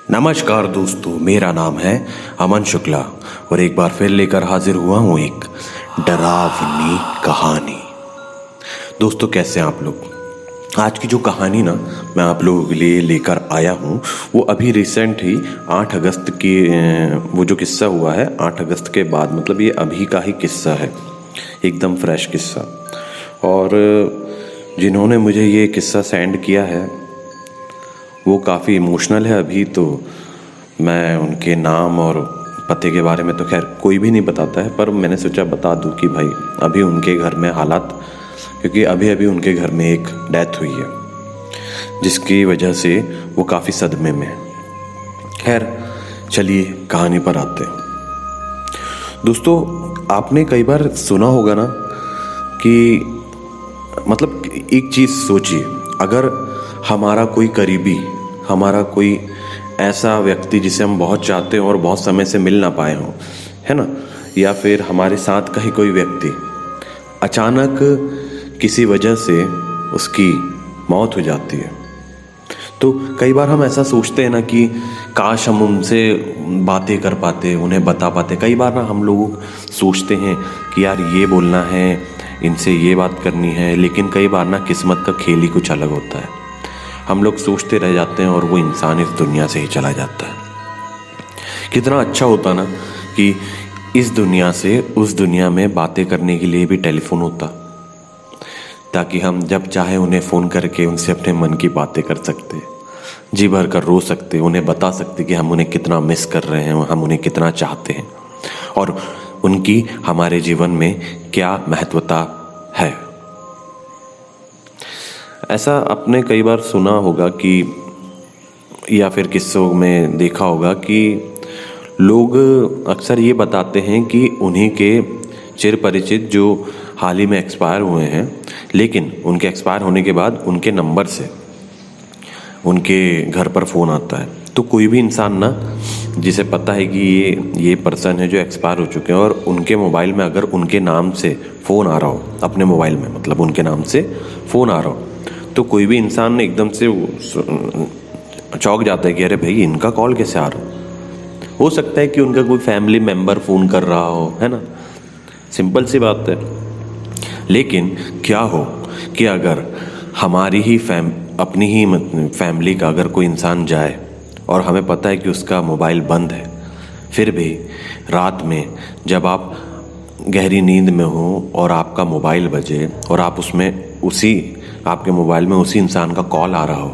नमस्कार दोस्तों, मेरा नाम है अमन शुक्ला और एक बार फिर लेकर हाजिर हुआ हूँ एक डरावनी कहानी। दोस्तों, कैसे हैं आप लोग? आज की जो कहानी ना मैं आप लोगों के लिए लेकर आया हूँ वो अभी रिसेंट ही 8 अगस्त की वो जो किस्सा हुआ है 8 अगस्त के बाद, मतलब ये अभी का ही किस्सा है, एकदम फ्रेश किस्सा। और जिन्होंने मुझे ये किस्सा सेंड किया है वो काफ़ी इमोशनल है। अभी तो मैं उनके नाम और पते के बारे में तो खैर कोई भी नहीं बताता है, पर मैंने सोचा बता दूं कि भाई अभी उनके घर में हालात, क्योंकि अभी अभी उनके घर में एक डेथ हुई है जिसकी वजह से वो काफ़ी सदमे में है। खैर चलिए कहानी पर आते हैं। दोस्तों, आपने कई बार सुना होगा ना कि मतलब एक चीज़ सोचिए, अगर हमारा कोई करीबी, हमारा कोई ऐसा व्यक्ति जिसे हम बहुत चाहते हो और बहुत समय से मिल ना पाए हों, है ना, या फिर हमारे साथ का ही कोई व्यक्ति अचानक किसी वजह से उसकी मौत हो जाती है, तो कई बार हम ऐसा सोचते हैं ना कि काश हम उनसे बातें कर पाते, उन्हें बता पाते। कई बार ना हम लोग सोचते हैं कि यार ये बोलना है, इनसे ये बात करनी है, लेकिन कई बार ना किस्मत का खेल ही कुछ अलग होता है। हम लोग सोचते रह जाते हैं और वो इंसान इस दुनिया से ही चला जाता है। कितना अच्छा होता ना कि इस दुनिया से उस दुनिया में बातें करने के लिए भी टेलीफोन होता, ताकि हम जब चाहे उन्हें फ़ोन करके उनसे अपने मन की बातें कर सकते, जी भर कर रो सकते, उन्हें बता सकते कि हम उन्हें कितना मिस कर रहे हैं, हम उन्हें कितना चाहते हैं और उनकी हमारे जीवन में क्या महत्वता है। ऐसा आपने कई बार सुना होगा कि या फिर किस्सों में देखा होगा कि लोग अक्सर ये बताते हैं कि उन्हीं के चिर परिचित जो हाल ही में एक्सपायर हुए हैं, लेकिन उनके एक्सपायर होने के बाद उनके नंबर से उनके घर पर फ़ोन आता है। तो कोई भी इंसान ना जिसे पता है कि ये पर्सन है जो एक्सपायर हो चुके हैं और उनके मोबाइल में अगर उनके नाम से फ़ोन आ रहा हो, अपने मोबाइल में मतलब उनके नाम से फ़ोन आ रहा हो, तो कोई भी इंसान एकदम से चौंक जाता है कि अरे भाई इनका कॉल कैसे आ रहा हो सकता है कि उनका कोई फैमिली मेम्बर फ़ोन कर रहा हो, है ना, सिंपल सी बात है। लेकिन क्या हो कि अगर हमारी ही अपनी ही फैमिली का अगर कोई इंसान जाए और हमें पता है कि उसका मोबाइल बंद है, फिर भी रात में जब आप गहरी नींद में हो और आपका मोबाइल बजे और आप उसमें आपके मोबाइल में उसी इंसान का कॉल आ रहा हो,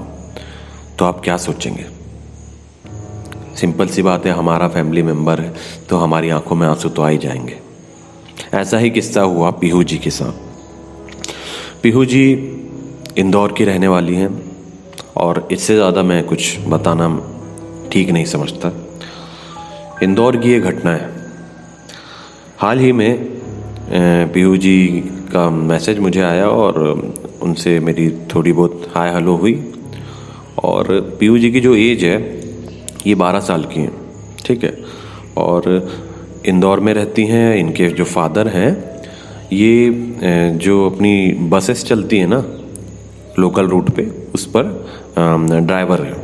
तो आप क्या सोचेंगे? सिंपल सी बात है, हमारा फैमिली मेम्बर है तो हमारी आंखों में आंसू तो आ ही जाएंगे। ऐसा ही किस्सा हुआ पीहू जी के साथ। पीहू जी इंदौर की रहने वाली हैं और इससे ज़्यादा मैं कुछ बताना ठीक नहीं समझता। इंदौर की ये घटना है। हाल ही में पीहू जी का मैसेज मुझे आया और उनसे मेरी थोड़ी बहुत हाय हेलो हुई। और पीहू जी की जो एज है ये 12 साल की है, ठीक है, और इंदौर में रहती हैं। इनके जो फादर हैं ये जो अपनी बसेस चलती हैं ना लोकल रूट पे, उस पर ड्राइवर है।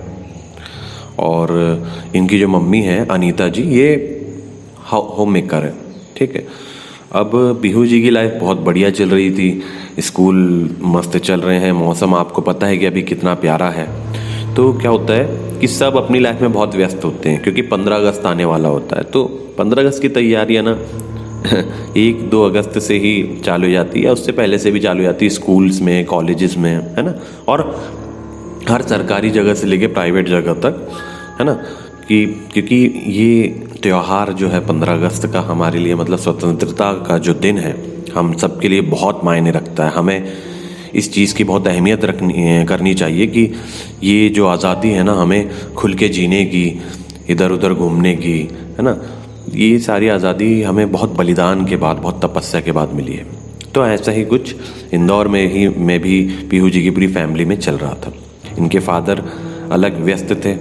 और इनकी जो मम्मी है अनीता जी, ये होम मेकर है, ठीक है। अब पीहू जी की लाइफ बहुत बढ़िया चल रही थी, स्कूल मस्त चल रहे हैं, मौसम आपको पता है कि अभी कितना प्यारा है। तो क्या होता है कि सब अपनी लाइफ में बहुत व्यस्त होते हैं, क्योंकि 15 अगस्त आने वाला होता है। तो 15 अगस्त की तैयारियां ना 1-2 अगस्त से ही चालू हो जाती है, उससे पहले से भी चालू हो जाती है, स्कूल्स में, कॉलेजेस में, है ना, और हर सरकारी जगह से लेके प्राइवेट जगह तक, है ना, कि क्योंकि ये त्यौहार जो है 15 अगस्त का हमारे लिए, मतलब स्वतंत्रता का जो दिन है, हम सबके लिए बहुत मायने रखता है। हमें इस चीज़ की बहुत अहमियत करनी चाहिए कि ये जो आज़ादी है ना, हमें खुल के जीने की, इधर उधर घूमने की, है ना, ये सारी आज़ादी हमें बहुत बलिदान के बाद, बहुत तपस्या के बाद मिली है। तो ऐसा ही कुछ इंदौर में भी पीहू जी की पूरी फैमिली में चल रहा था। इनके फादर अलग व्यस्त थे,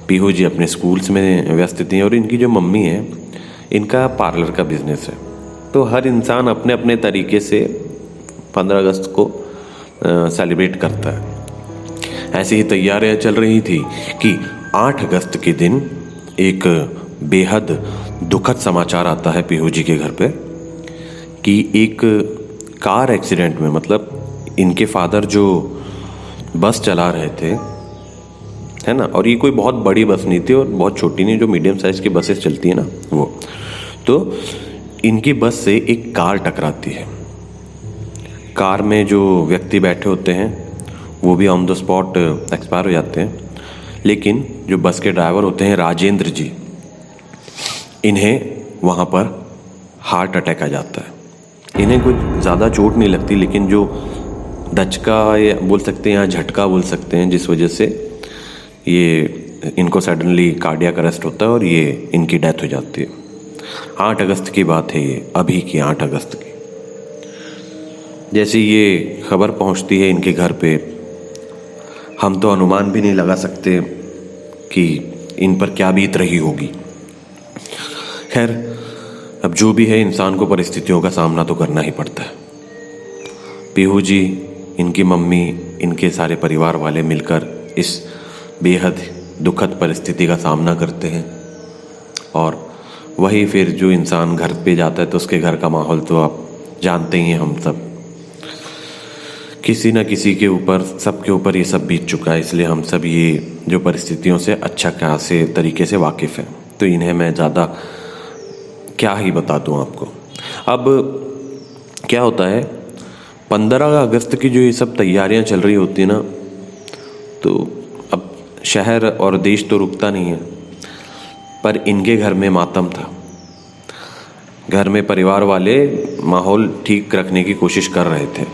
पीहू जी अपने स्कूल्स में व्यस्त थी, और इनकी जो मम्मी है इनका पार्लर का बिजनेस है। तो हर इंसान अपने अपने तरीके से 15 अगस्त को सेलिब्रेट करता है। ऐसी ही तैयारियां चल रही थी कि 8 अगस्त के दिन एक बेहद दुखद समाचार आता है पीहू जी के घर पे कि एक कार एक्सीडेंट में, मतलब इनके फादर जो बस चला रहे थे, है ना, और ये कोई बहुत बड़ी बस नहीं थी और बहुत छोटी नहीं, जो मीडियम साइज़ की बसेस चलती है ना वो, तो इनकी बस से एक कार टकराती है। कार में जो व्यक्ति बैठे होते हैं वो भी ऑन द स्पॉट एक्सपायर हो जाते हैं, लेकिन जो बस के ड्राइवर होते हैं राजेंद्र जी, इन्हें वहाँ पर हार्ट अटैक आ जाता है। इन्हें कुछ ज़्यादा चोट नहीं लगती, लेकिन जो दचका या बोल सकते हैं या झटका बोल सकते हैं, जिस वजह से ये इनको सडनली कार्डियक अरेस्ट होता है और ये इनकी डेथ हो जाती है। 8 अगस्त की बात है ये, अभी की 8 अगस्त की। जैसे ये खबर पहुंचती है इनके घर पे, हम तो अनुमान भी नहीं लगा सकते कि इन पर क्या बीत रही होगी। खैर, अब जो भी है, इंसान को परिस्थितियों का सामना तो करना ही पड़ता है। पीहू जी, इनकी मम्मी, इनके सारे परिवार वाले मिलकर इस बेहद दुखद परिस्थिति का सामना करते हैं। और वही फिर जो इंसान घर पे जाता है तो उसके घर का माहौल तो आप जानते ही हैं, हम सब किसी न किसी के ऊपर, सबके ऊपर ये सब बीत चुका है, इसलिए हम सब ये जो परिस्थितियों से अच्छा खासे तरीके से वाकिफ़ हैं। तो इन्हें मैं ज़्यादा क्या ही बता दूँ आपको। अब क्या होता है, 15 अगस्त की जो ये सब तैयारियां चल रही होती है ना, तो अब शहर और देश तो रुकता नहीं है, पर इनके घर में मातम था। घर में परिवार वाले माहौल ठीक रखने की कोशिश कर रहे थे,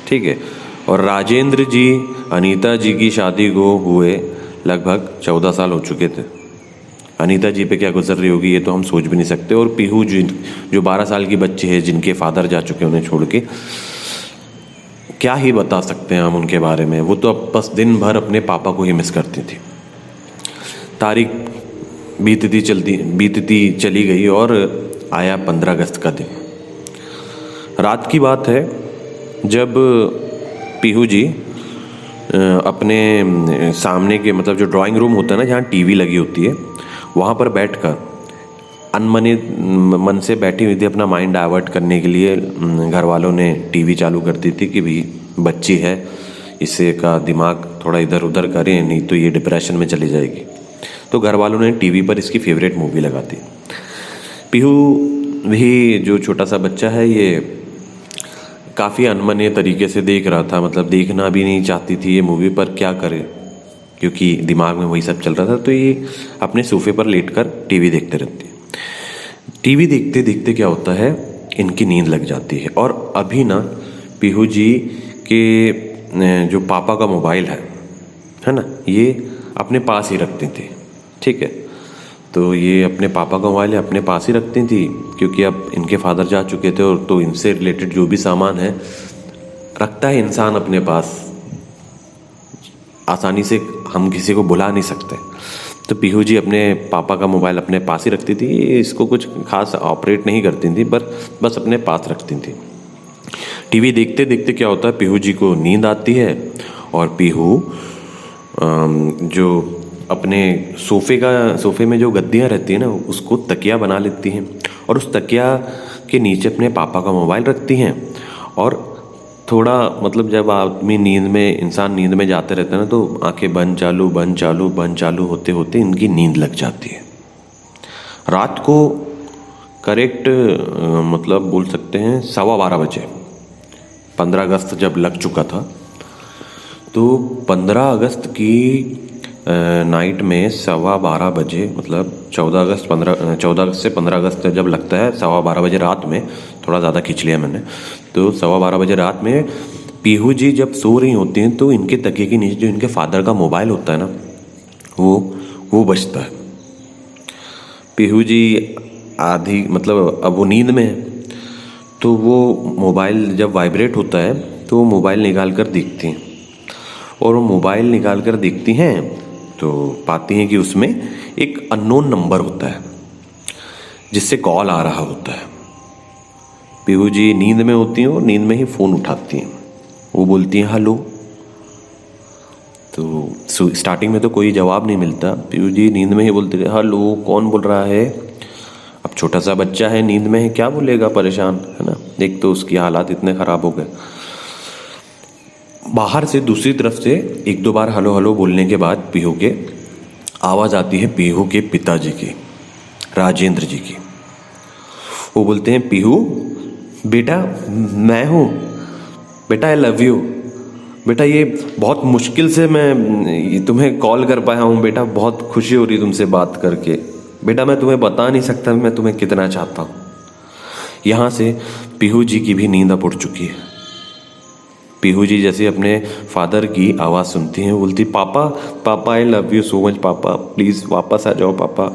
ठीक है। और राजेंद्र जी, अनीता जी की शादी को हुए लगभग 14 साल हो चुके थे। अनीता जी पे क्या गुजर रही होगी ये तो हम सोच भी नहीं सकते। और पीहू जी जो 12 साल की बच्ची है, जिनके फादर जा चुके हैं उन्हें छोड़ के, क्या ही बता सकते हैं हम उनके बारे में। वो तो अब बस दिन भर अपने पापा को ही मिस करती थी। तारीख बीतती चली गई और आया 15 अगस्त का दिन। रात की बात है जब पीहू जी अपने सामने के, मतलब जो ड्राइंग रूम होता है ना, जहाँ टीवी लगी होती है, वहाँ पर बैठकर अनमने मन से बैठी हुई थी, अपना माइंड डाइवर्ट करने के लिए। घर वालों ने टीवी चालू कर दी थी कि भाई बच्ची है, इससे का दिमाग थोड़ा इधर उधर करें, नहीं तो ये डिप्रेशन में चली जाएगी। तो घर वालों ने टीवी पर इसकी फेवरेट मूवी लगा दी। पीहू भी जो छोटा सा बच्चा है, ये काफ़ी अनमने तरीके से देख रहा था, मतलब देखना भी नहीं चाहती थी ये मूवी, पर क्या करे क्योंकि दिमाग में वही सब चल रहा था। तो ये अपने सोफे पर लेटकर टीवी देखते रहती है। टीवी देखते देखते क्या होता है, इनकी नींद लग जाती है। और अभी ना पीहू जी के जो पापा का मोबाइल है ना, ये अपने पास ही रखती थी, ठीक है। तो ये अपने पापा का मोबाइल अपने पास ही रखती थी, क्योंकि अब इनके फादर जा चुके थे और तो इनसे रिलेटेड जो भी सामान है रखता है इंसान अपने पास, आसानी से हम किसी को बुला नहीं सकते। तो पीहू जी अपने पापा का मोबाइल अपने पास ही रखती थी। इसको कुछ खास ऑपरेट नहीं करती थी, पर बस अपने पास रखती थी। टीवी देखते देखते क्या होता है, पीहू जी को नींद आती है और पीहू जो अपने सोफे में जो गद्दियाँ रहती हैं ना, उसको तकिया बना लेती हैं और उस तकिया के नीचे अपने पापा का मोबाइल रखती हैं। और थोड़ा, मतलब जब आदमी इंसान नींद में जाते रहते हैं ना, तो आंखें बंद चालू होते होते इनकी नींद लग जाती है। रात को करेक्ट मतलब बोल सकते हैं 12:15 बजे, 15 अगस्त जब लग चुका था, तो 15 अगस्त की नाइट में 12:15 बजे, मतलब 14 अगस्त से 15 अगस्त जब लगता है 12:15 बजे रात में, थोड़ा ज़्यादा खींच लिया मैंने, तो 12:15 बजे रात में पीहू जी जब सो रही होती हैं, तो इनके तकिए के नीचे जो इनके फादर का मोबाइल होता है ना, वो बजता है। पीहू जी आधी, मतलब अब वो नींद में है, तो वो मोबाइल जब वाइब्रेट होता है तो वो मोबाइल निकाल कर देखती हैं। और वो मोबाइल निकाल कर देखती हैं तो पाती हैं कि उसमें एक अननोन नंबर होता है जिससे कॉल आ रहा होता है। पीहू जी नींद में होती हैं और नींद में ही फ़ोन उठाती हैं। वो बोलती हैं हेलो। तो स्टार्टिंग में तो कोई जवाब नहीं मिलता। पीयू जी नींद में ही बोलते थे, हेलो कौन बोल रहा है। अब छोटा सा बच्चा है, नींद में है, क्या बोलेगा, परेशान है ना। एक तो उसकी हालात इतने ख़राब हो गए। बाहर से दूसरी तरफ से एक दो बार हेलो हेलो बोलने के बाद पीहू के आवाज़ आती है, पीहू के पिताजी की, राजेंद्र जी की। वो बोलते हैं, पीहू बेटा मैं हूँ, बेटा आई लव यू, बेटा ये बहुत मुश्किल से मैं तुम्हें कॉल कर पाया हूँ बेटा, बहुत खुशी हो रही तुमसे बात करके, बेटा मैं तुम्हें बता नहीं सकता मैं तुम्हें कितना चाहता हूँ। यहाँ से पीहू जी की भी नींद अब उड़ चुकी है। पीहू जी जैसे अपने फादर की आवाज़ सुनती हैं, बोलती, पापा पापा I love you so much, पापा प्लीज़ वापस आ जाओ, पापा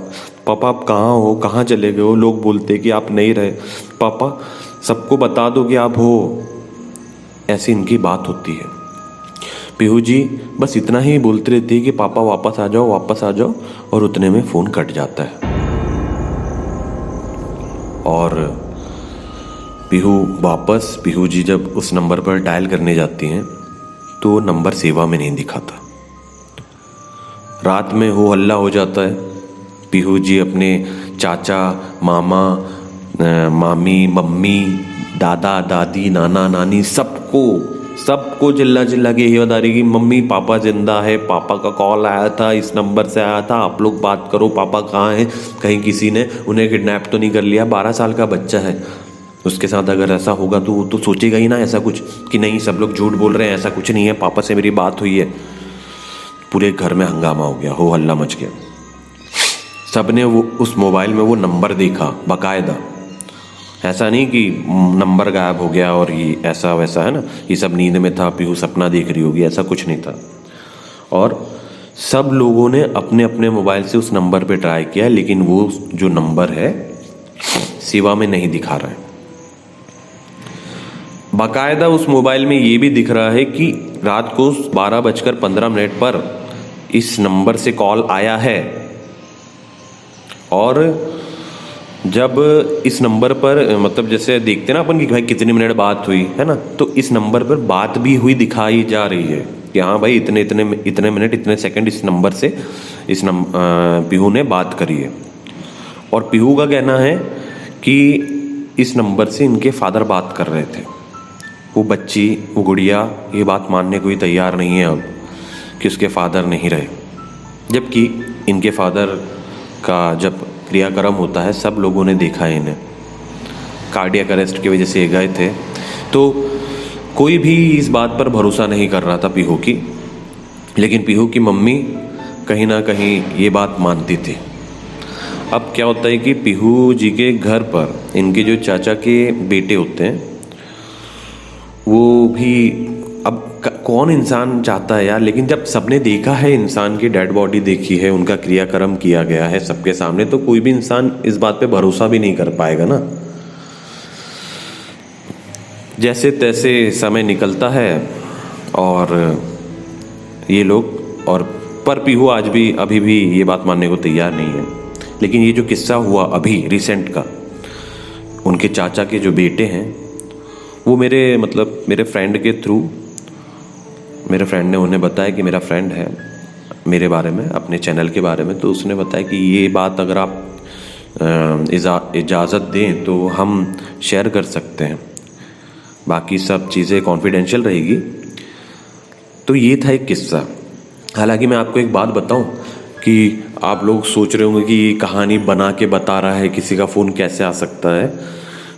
पापा आप कहाँ हो, कहाँ चले गए हो, लोग बोलते कि आप नहीं रहे, पापा सबको बता दो कि आप हो। ऐसी इनकी बात होती है। पीहू जी बस इतना ही बोलती रहती है कि पापा वापस आ जाओ, वापस आ जाओ, और उतने में फ़ोन कट जाता है। और पीहू जी जब उस नंबर पर डायल करने जाती हैं तो नंबर सेवा में नहीं दिखाता। रात में हो हल्ला हो जाता है। पीहू जी अपने चाचा, मामा, मामी, मम्मी, दादा, दादी, नाना, नानी सबको चिल्ला चिल्ला के ये बता रही कि मम्मी पापा जिंदा है, पापा का कॉल आया था, इस नंबर से आया था, आप लोग बात करो, पापा कहाँ हैं, कहीं किसी ने उन्हें किडनैप तो नहीं कर लिया। 12 साल का बच्चा है, उसके साथ अगर ऐसा होगा तो वो तो सोचेगा ही ना ऐसा कुछ कि नहीं सब लोग झूठ बोल रहे हैं, ऐसा कुछ नहीं है, पापा से मेरी बात हुई है। पूरे घर में हंगामा हो गया, हो हल्ला मच गया। सबने वो उस मोबाइल में वो नंबर देखा बाकायदा, ऐसा नहीं कि नंबर गायब हो गया और ये ऐसा वैसा है ना, ये सब नींद में था, पीहू सपना देख रही होगी, ऐसा कुछ नहीं था। और सब लोगों ने अपने अपने मोबाइल से उस नंबर पे ट्राई किया, लेकिन वो जो नंबर है सेवा में नहीं दिखा रहा है। बाकायदा उस मोबाइल में ये भी दिख रहा है कि रात को 12:15 पर इस नंबर से कॉल आया है, और जब इस नंबर पर मतलब जैसे देखते ना अपन कि भाई कितनी मिनट बात हुई है ना, तो इस नंबर पर बात भी हुई दिखाई जा रही है कि हाँ भाई इतने मिनट इतने सेकंड इस नंबर से पीहू ने बात करी है। और पीहू का कहना है कि इस नंबर से इनके फादर बात कर रहे थे। वो बच्ची, वो गुड़िया ये बात मानने को ही तैयार नहीं है अब कि उसके फादर नहीं रहे, जबकि इनके फादर का जब क्रियाक्रम होता है सब लोगों ने देखा है इन्हें। कार्डियक अरेस्ट की वजह से गए थे, तो कोई भी इस बात पर भरोसा नहीं कर रहा था पीहू की, लेकिन पीहू की मम्मी कहीं ना कहीं ये बात मानती थी। अब क्या होता है कि पीहू जी के घर पर इनके जो चाचा के बेटे होते हैं वो भी, अब कौन इंसान चाहता है यार, लेकिन जब सबने देखा है, इंसान की डेड बॉडी देखी है, उनका क्रियाक्रम किया गया है सबके सामने, तो कोई भी इंसान इस बात पे भरोसा भी नहीं कर पाएगा ना। जैसे तैसे समय निकलता है और ये लोग, और पर पीहू आज भी अभी भी ये बात मानने को तैयार नहीं है। लेकिन ये जो किस्सा हुआ अभी रिसेंट का, उनके चाचा के जो बेटे हैं वो मेरे फ्रेंड के थ्रू, मेरे फ्रेंड ने उन्हें बताया कि मेरा फ्रेंड है मेरे बारे में, अपने चैनल के बारे में, तो उसने बताया कि ये बात अगर आप इजाज़त दें तो हम शेयर कर सकते हैं, बाकी सब चीज़ें कॉन्फिडेंशियल रहेगी। तो ये था एक किस्सा। हालांकि मैं आपको एक बात बताऊं कि आप लोग सोच रहे होंगे कि ये कहानी बना के बता रहा है, किसी का फ़ोन कैसे आ सकता है,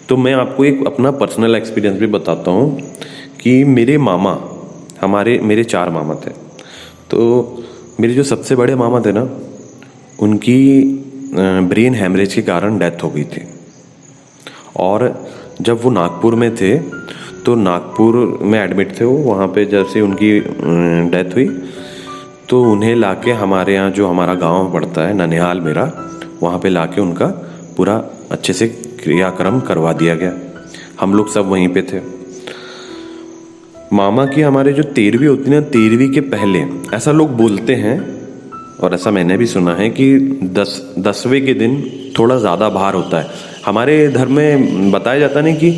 तो मैं आपको एक अपना पर्सनल एक्सपीरियंस भी बताता हूँ कि मेरे 4 मामा थे। तो मेरे जो सबसे बड़े मामा थे ना, उनकी ब्रेन हैमरेज के कारण डेथ हो गई थी। और जब वो नागपुर में थे तो नागपुर में एडमिट थे वो, वहाँ पे जैसे उनकी डेथ हुई तो उन्हें लाके हमारे यहाँ जो हमारा गांव पड़ता है ननिहाल मेरा, वहाँ पे लाके उनका पूरा अच्छे से क्रियाक्रम करवा दिया गया। हम लोग सब वहीं पे थे। मामा की हमारे जो 13वीं होती है ना, 13वीं के पहले ऐसा लोग बोलते हैं, और ऐसा मैंने भी सुना है कि 10वें के दिन थोड़ा ज़्यादा भार होता है। हमारे धर्म में बताया जाता नहीं कि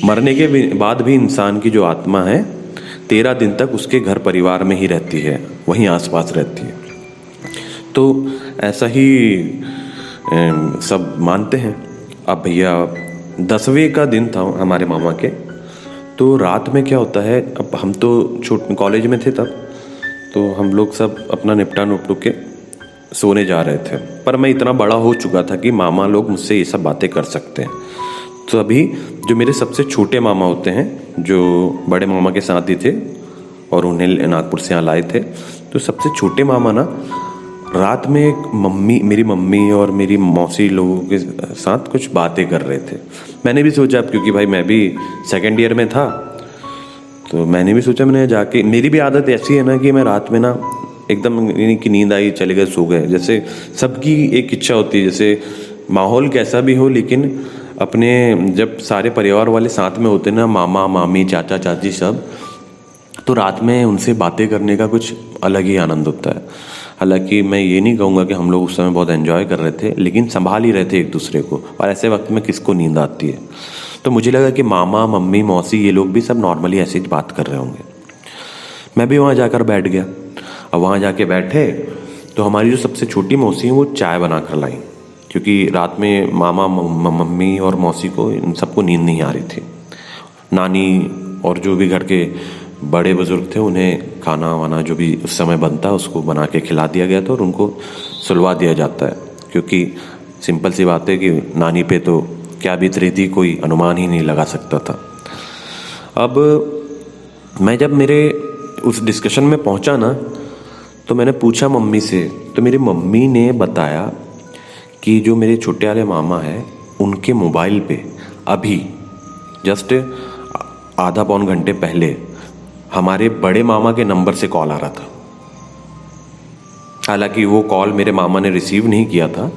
मरने के बाद भी इंसान की जो आत्मा है 13 दिन तक उसके घर परिवार में ही रहती है, वहीं आसपास रहती है। तो ऐसा ही सब मानते हैं। अब भैया 10वें का दिन था हमारे मामा के, तो रात में क्या होता है, अब हम तो कॉलेज में थे तब, तो हम लोग सब अपना निपटा नुपटू के सोने जा रहे थे। पर मैं इतना बड़ा हो चुका था कि मामा लोग मुझसे ये सब बातें कर सकते हैं। तो अभी जो मेरे सबसे छोटे मामा होते हैं, जो बड़े मामा के साथ ही थे और उन्हें नागपुर से यहाँ लाए थे, तो सबसे छोटे मामा ना रात में मेरी मम्मी और मेरी मौसी लोगों के साथ कुछ बातें कर रहे थे। मैंने भी सोचा, क्योंकि भाई मैं भी सेकेंड ईयर में था, तो मैंने भी सोचा, मैंने जाके, मेरी भी आदत ऐसी है ना कि मैं रात में ना एकदम की नींद आई, चले गए, सो गए। जैसे सबकी एक इच्छा होती है, जैसे माहौल कैसा भी हो, लेकिन अपने जब सारे परिवार वाले साथ में होते हैं ना, मामा मामी चाचा चाची सब, तो रात में उनसे बातें करने का कुछ अलग ही आनंद होता है। हालांकि मैं ये नहीं कहूँगा कि हम लोग उस समय बहुत एंजॉय कर रहे थे, लेकिन संभाल ही रहे थे एक दूसरे को, और ऐसे वक्त में किसको नींद आती है। तो मुझे लगा कि मामा मम्मी मौसी ये लोग भी सब नॉर्मली ऐसे ही बात कर रहे होंगे। मैं भी वहाँ जाकर बैठ गया। अब वहाँ जाके बैठे तो हमारी जो सबसे छोटी मौसी हैं वो चाय बना कर लाई, क्योंकि रात में मामा मम्मी और मौसी को इन सबको नींद नहीं आ रही थी। नानी और जो भी घर के बड़े बुजुर्ग थे उन्हें खाना वाना जो भी उस समय बनता है उसको बना के खिला दिया गया था और उनको सुलवा दिया जाता है, क्योंकि सिंपल सी बात है कि नानी पे तो क्या बीत रही थी कोई अनुमान ही नहीं लगा सकता था। अब मैं जब मेरे उस डिस्कशन में पहुंचा ना, तो मैंने पूछा मम्मी से, तो मेरी मम्मी ने बताया कि जो मेरे छोटे वाले मामा हैं उनके मोबाइल पे अभी जस्ट आधा पौन घंटे पहले हमारे बड़े मामा के नंबर से कॉल आ रहा था। हालांकि वो कॉल मेरे मामा ने रिसीव नहीं किया था,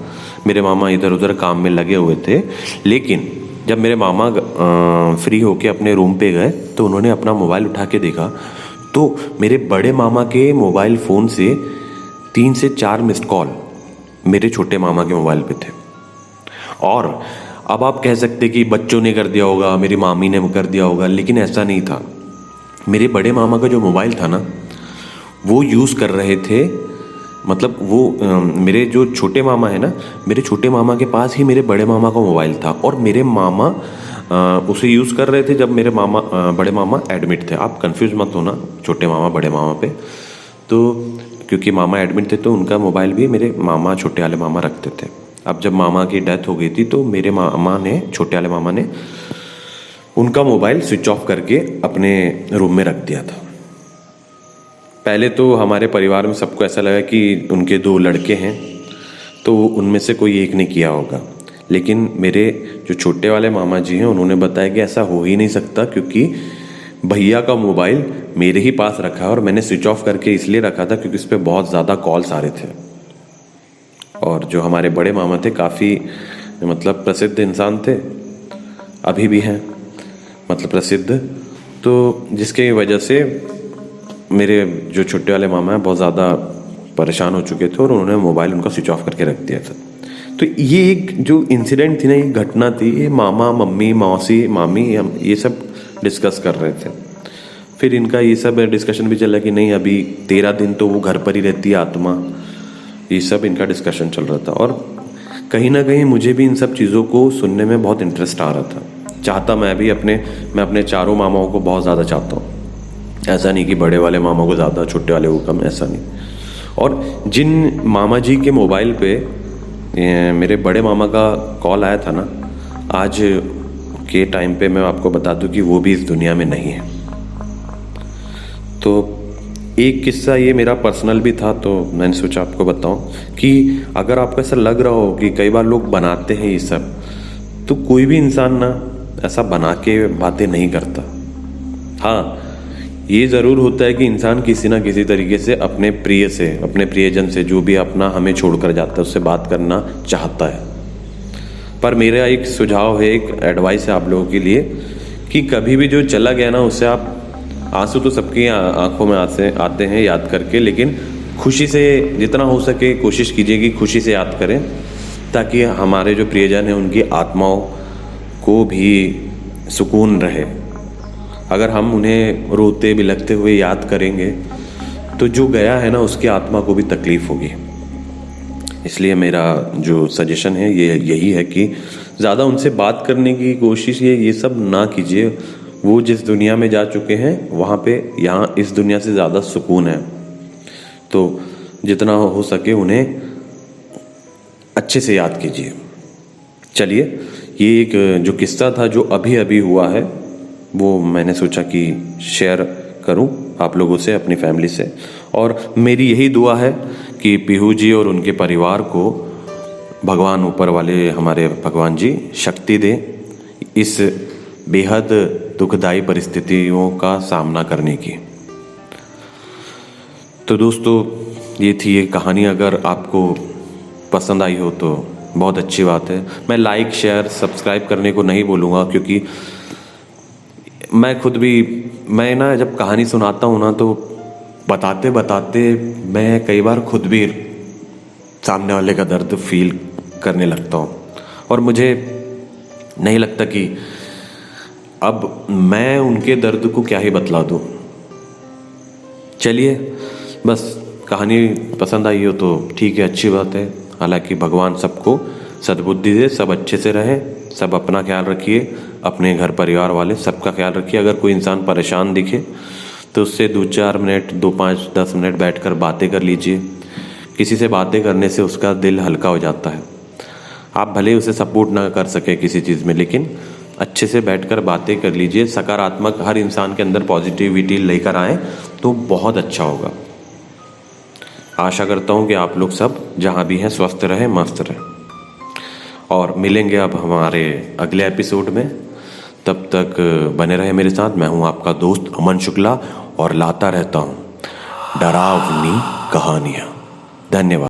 मेरे मामा इधर उधर काम में लगे हुए थे, लेकिन जब मेरे मामा फ्री होके अपने रूम पे गए तो उन्होंने अपना मोबाइल उठा के देखा तो मेरे बड़े मामा के मोबाइल फ़ोन से 3 से 4 मिस्ड कॉल मेरे छोटे मामा के मोबाइल पे थे। और अब आप कह सकते कि बच्चों ने कर दिया होगा, मेरी मामी ने कर दिया होगा, लेकिन ऐसा नहीं था। मेरे बड़े मामा का जो मोबाइल था ना, वो यूज़ कर रहे थे, मतलब वो मेरे जो छोटे मामा है ना, मेरे छोटे मामा के पास ही मेरे बड़े मामा का मोबाइल था और मेरे मामा उसे यूज़ कर रहे थे जब मेरे बड़े मामा एडमिट थे। आप कंफ्यूज मत होना छोटे मामा बड़े मामा पे, तो क्योंकि मामा एडमिट थे तो उनका मोबाइल भी मेरे मामा छोटे वाले मामा रखते थे। अब जब मामा की डेथ हो गई थी तो मेरे मामा ने, छोटे वाले मामा ने, उनका मोबाइल स्विच ऑफ करके अपने रूम में रख दिया था। पहले तो हमारे परिवार में सबको ऐसा लगा कि उनके 2 लड़के हैं तो उनमें से कोई एक ने किया होगा, लेकिन मेरे जो छोटे वाले मामा जी हैं उन्होंने बताया कि ऐसा हो ही नहीं सकता, क्योंकि भैया का मोबाइल मेरे ही पास रखा है और मैंने स्विच ऑफ करके इसलिए रखा था क्योंकि उस पर बहुत ज़्यादा कॉल्स आ रहे थे। और जो हमारे बड़े मामा थे काफ़ी मतलब प्रसिद्ध इंसान थे, अभी भी हैं मतलब प्रसिद्ध, तो जिसके वजह से मेरे जो छोटे वाले मामा हैं बहुत ज़्यादा परेशान हो चुके थे और उन्होंने मोबाइल उनका स्विच ऑफ करके रख दिया था। तो ये एक जो इंसिडेंट थी ना, ये घटना थी, ये मामा मम्मी मौसी मामी हम ये सब डिस्कस कर रहे थे। फिर इनका ये सब डिस्कशन भी चला कि नहीं अभी 13 दिन तो वो घर पर ही रहती है आत्मा, ये सब इनका डिस्कशन चल रहा था। और कहीं ना कहीं मुझे भी इन सब चीज़ों को सुनने में बहुत इंटरेस्ट आ रहा था। चाहता मैं अपने चारों मामाओं को बहुत ज़्यादा चाहता हूँ, ऐसा नहीं कि बड़े वाले मामा को ज़्यादा छोटे वाले को कम, ऐसा नहीं। और जिन मामा जी के मोबाइल पे मेरे बड़े मामा का कॉल आया था ना, आज के टाइम पे मैं आपको बता दूं कि वो भी इस दुनिया में नहीं है। तो एक किस्सा ये मेरा पर्सनल भी था, तो मैंने सोचा आपको बताऊं कि अगर आपको ऐसा लग रहा हो कि कई बार लोग बनाते हैं ये सब, तो कोई भी इंसान ना ऐसा बना के बातें नहीं करता। हाँ, ये ज़रूर होता है कि इंसान किसी ना किसी तरीके से अपने प्रियजन से, जो भी अपना हमें छोड़कर जाता है, उससे बात करना चाहता है। पर मेरा एक सुझाव है, एक एडवाइस है आप लोगों के लिए कि कभी भी जो चला गया ना, उससे आप, आंसू तो सबकी आंखों में आते हैं याद करके, लेकिन खुशी से जितना हो सके कोशिश कीजिए कि खुशी से याद करें, ताकि हमारे जो प्रियजन हैं उनकी आत्माओं को भी सुकून रहे। अगर हम उन्हें रोते बिलखते हुए याद करेंगे तो जो गया है ना उसकी आत्मा को भी तकलीफ होगी। इसलिए मेरा जो सजेशन है ये यही है कि ज़्यादा उनसे बात करने की कोशिश ये सब ना कीजिए। वो जिस दुनिया में जा चुके हैं वहाँ पे यहाँ इस दुनिया से ज़्यादा सुकून है, तो जितना हो सके उन्हें अच्छे से याद कीजिए। चलिए, ये एक जो किस्सा था जो अभी अभी हुआ है वो मैंने सोचा कि शेयर करूं आप लोगों से, अपनी फैमिली से। और मेरी यही दुआ है कि पीहू जी और उनके परिवार को भगवान ऊपर वाले हमारे भगवान जी शक्ति दें इस बेहद दुखदाई परिस्थितियों का सामना करने की। तो दोस्तों, ये थी ये कहानी। अगर आपको पसंद आई हो तो बहुत अच्छी बात है। मैं लाइक शेयर सब्सक्राइब करने को नहीं बोलूँगा, क्योंकि मैं खुद भी मैं ना जब कहानी सुनाता हूँ ना तो बताते बताते मैं कई बार खुद भी सामने वाले का दर्द फील करने लगता हूँ, और मुझे नहीं लगता कि अब मैं उनके दर्द को क्या ही बतला दूँ। चलिए, बस कहानी पसंद आई हो तो ठीक है, अच्छी बात है। हालांकि भगवान सबको सद्बुद्धि दे, सब अच्छे से रहें, सब अपना ख्याल रखिए, अपने घर परिवार वाले सबका ख्याल रखिए। अगर कोई इंसान परेशान दिखे तो उससे 2-4 मिनट 2-5-10 मिनट बैठकर बातें कर लीजिए। किसी से बातें करने से उसका दिल हल्का हो जाता है। आप भले उसे सपोर्ट ना कर सके किसी चीज़ में, लेकिन अच्छे से बैठकर बातें कर लीजिए। सकारात्मक हर इंसान के अंदर पॉजिटिविटी लेकर आए तो बहुत अच्छा होगा। आशा करता हूँ कि आप लोग सब जहाँ भी हैं स्वस्थ रहें, मस्त रहें, और मिलेंगे अब हमारे अगले एपिसोड में। तब तक बने रहे मेरे साथ। मैं हूँ आपका दोस्त अमन शुक्ला और लाता रहता हूँ डरावनी कहानियाँ। धन्यवाद।